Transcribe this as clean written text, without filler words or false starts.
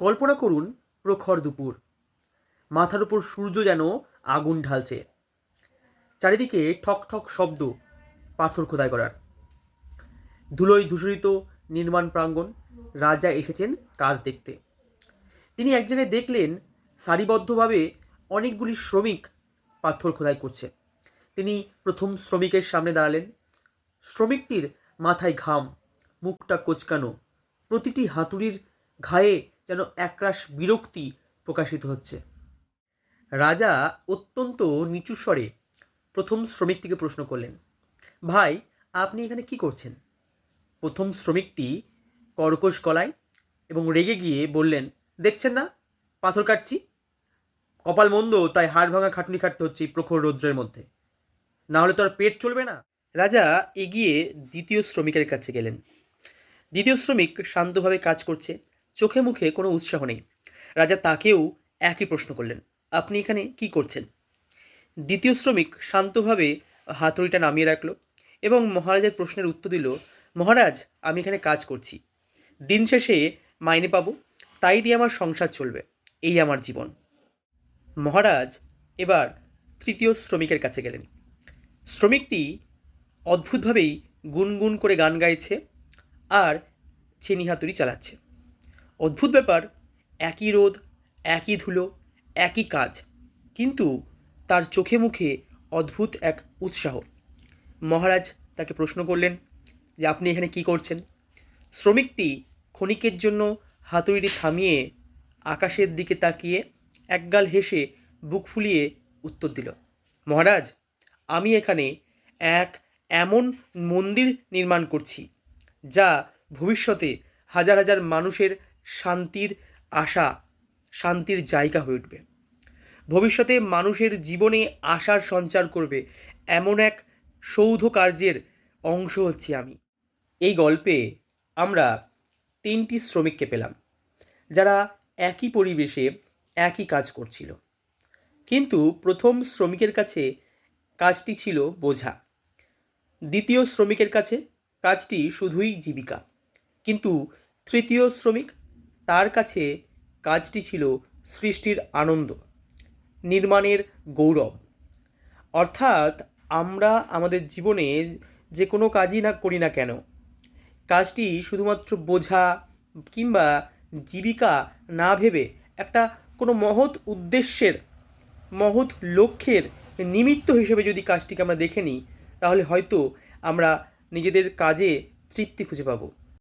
কল্পনা করুন প্রখর দুপুর, মাথার উপর সূর্য যেন আগুন ঢালছে, চারিদিকে ঠক ঠক শব্দ পাথর খোদাই করার, ধুলোয় ধূসরিত নির্মাণ প্রাঙ্গণ। রাজা এসেছেন কাজ দেখতে। তিনি এক জায়গায় দেখলেন সারিবদ্ধভাবে অনেকগুলি শ্রমিক পাথর খোদাই করছে। তিনি প্রথম শ্রমিকের সামনে দাঁড়ালেন। শ্রমিকটির মাথায় ঘাম, মুখটা কোঁচকানো, প্রতিটি হাতুড়ির ঘায়ে যেন একরাশ বিরক্তি প্রকাশিত হচ্ছে। রাজা অত্যন্ত নিচু স্বরে প্রথম শ্রমিকটিকে প্রশ্ন করলেন, ভাই, আপনি এখানে কি করছেন? প্রথম শ্রমিকটি কর্কশ গলায় এবং রেগে গিয়ে বললেন, দেখছেন না পাথর কাটছি, কপাল মন্দ তাই হাড় ভাঙা খাটুনি খাটতে হচ্ছে এই প্রখর রৌদ্রের মধ্যে, না হলে তো আর পেট চলবে না। রাজা এগিয়ে দ্বিতীয় শ্রমিকের কাছে গেলেন। দ্বিতীয় শ্রমিক শান্তভাবে কাজ করছে, চোখে মুখে কোনো উৎসাহ নেই। রাজা তাকেও একই প্রশ্ন করলেন, আপনি এখানে কি করছেন? দ্বিতীয় শ্রমিক শান্তভাবে হাতুড়িটা নামিয়ে রাখলো এবং মহারাজের প্রশ্নের উত্তর দিল, মহারাজ, আমি এখানে কাজ করছি, দিন শেষে মাইনে পাবো, তাই দিয়ে আমার সংসার চলবে, এই আমার জীবন। মহারাজ এবার তৃতীয় শ্রমিকের কাছে গেলেন। শ্রমিকটি অদ্ভুতভাবেই গুনগুন করে গান গাইছে আর ছেনি হাতুড়ি চালাচ্ছে। অদ্ভুত ব্যাপার, একই রোদ, একই ধুলো, একই কাজ, কিন্তু তার চোখে মুখে অদ্ভুত এক উৎসাহ। মহারাজ তাকে প্রশ্ন করলেন যে আপনি এখানে কি করছেন? শ্রমিকটি ক্ষণিকের জন্য হাতুড়িটি থামিয়ে আকাশের দিকে তাকিয়ে একগাল হেসে বুক ফুলিয়ে উত্তর দিল, মহারাজ, আমি এখানে এক এমন মন্দির নির্মাণ করছি যা ভবিষ্যতে হাজার হাজার মানুষের শান্তির আশা, শান্তির জায়গা হয়ে উঠবে। ভবিষ্যতে মানুষের জীবনে আশার সঞ্চার করবে এমন এক সৌধ কার্যের অংশ হচ্ছি আমি। এই গল্পে আমরা তিনটি শ্রমিককে পেলাম, যারা একই পরিবেশে একই কাজ করছিল, কিন্তু প্রথম শ্রমিকের কাছে কাজটি ছিল বোঝা। দ্বিতীয় শ্রমিকের কাছে কাজটি শুধুই জীবিকা, কিন্তু তৃতীয় শ্রমিক, তার কাছে কাজটি ছিল সৃষ্টির আনন্দ, নির্মাণের গৌরব। অর্থাৎ আমরা আমাদের জীবনে যে কোনো কাজই না করি না কেন, কাজটি শুধুমাত্র বোঝা কিংবা জীবিকা না ভেবে একটা কোনো মহৎ উদ্দেশ্যের, মহৎ লক্ষ্যের নিমিত্ত হিসেবে যদি কাজটিকে আমরা দেখে নিই, তাহলে হয়তো আমরা নিজেদের কাজে তৃপ্তি খুঁজে পাবো।